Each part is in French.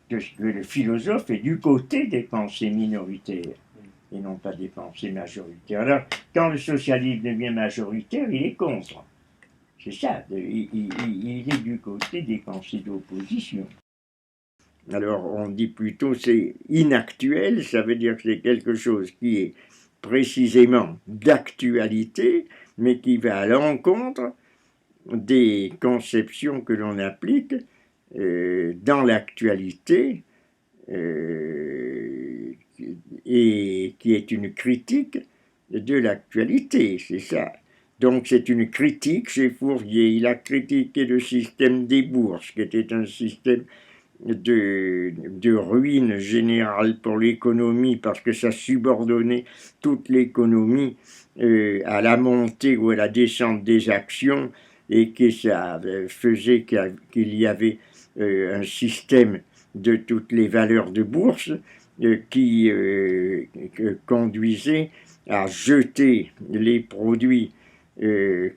que le philosophe est du côté des pensées minoritaires et non pas des pensées majoritaires. Alors, quand le socialisme devient majoritaire, il est contre. C'est ça, il est du côté des pensées d'opposition. Alors, on dit plutôt c'est inactuel, ça veut dire que c'est quelque chose qui est précisément d'actualité, mais qui va à l'encontre des conceptions que l'on applique dans l'actualité et qui est une critique de l'actualité, c'est ça. Donc c'est une critique chez Fourier. Il a critiqué le système des bourses, qui était un système de ruine générale pour l'économie, parce que ça subordonnait toute l'économie à la montée ou à la descente des actions, et que ça faisait qu'il y avait un système de toutes les valeurs de bourse qui conduisait à jeter les produits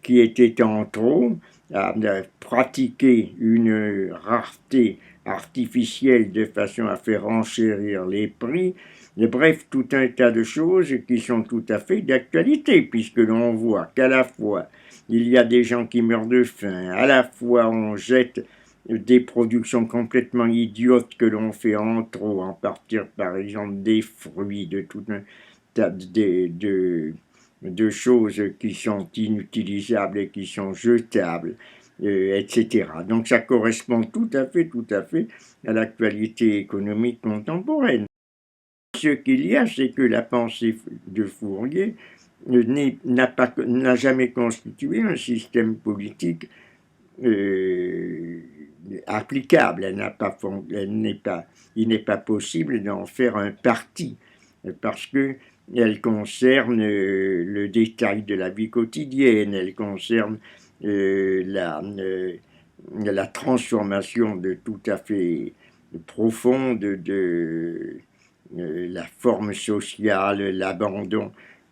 qui étaient en trop, à pratiquer une rareté artificielle de façon à faire enchérir les prix. Et bref, tout un tas de choses qui sont tout à fait d'actualité, puisque l'on voit qu'à la fois il y a des gens qui meurent de faim, à la fois on jette des productions complètement idiotes que l'on fait en trop, en partir par exemple des fruits, de tout un tas de choses qui sont inutilisables et qui sont jetables, etc. Donc ça correspond tout à fait à l'actualité économique contemporaine. Ce qu'il y a, c'est que la pensée de Fourier n'a jamais constitué un système politique applicable. Il n'est pas possible d'en faire un parti, parce que elle concerne le détail de la vie quotidienne, elle concerne la transformation de tout à fait profonde de la forme sociale, l'abandon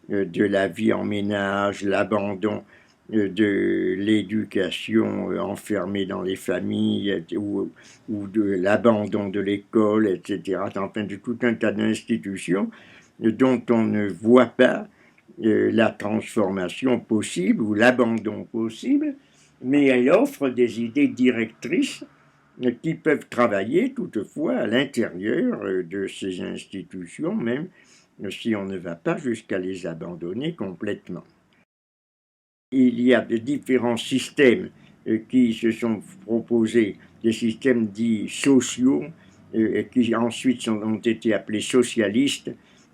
de la vie en ménage, l'abandon de l'éducation enfermée dans les familles ou de l'abandon de l'école, etc. Enfin, de tout un tas d'institutions dont on ne voit pas la transformation possible ou l'abandon possible, mais elle offre des idées directrices qui peuvent travailler toutefois à l'intérieur de ces institutions, même si on ne va pas jusqu'à les abandonner complètement. Il y a de différents systèmes qui se sont proposés, des systèmes dits sociaux, qui ensuite ont été appelés socialistes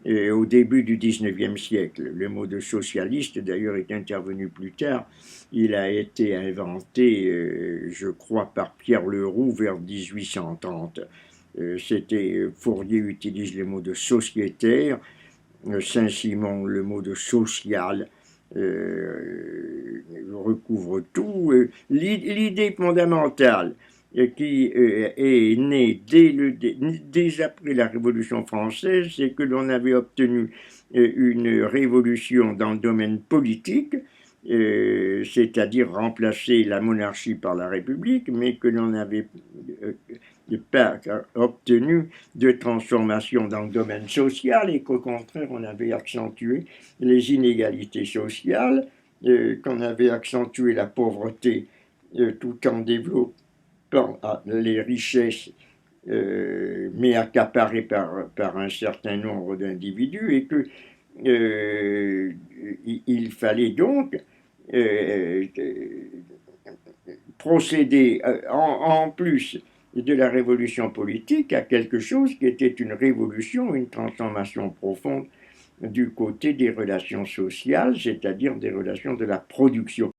au début du XIXe siècle. Le mot de socialiste, d'ailleurs, est intervenu plus tard. Il a été inventé, je crois, par Pierre Leroux vers 1830. Fourier utilise le mot de sociétaire, Saint-Simon le mot de social, recouvre tout. L'idée fondamentale qui est née dès après la Révolution française, c'est que l'on avait obtenu une révolution dans le domaine politique, c'est-à-dire remplacer la monarchie par la République, mais que l'on n'avait pas obtenu de transformation dans le domaine social et qu'au contraire on avait accentué les inégalités sociales, qu'on avait accentué la pauvreté tout en développant les richesses mais accaparées par un certain nombre d'individus, et que il fallait donc procéder en plus de la révolution politique à quelque chose qui était une révolution, une transformation profonde du côté des relations sociales, c'est-à-dire des relations de la production.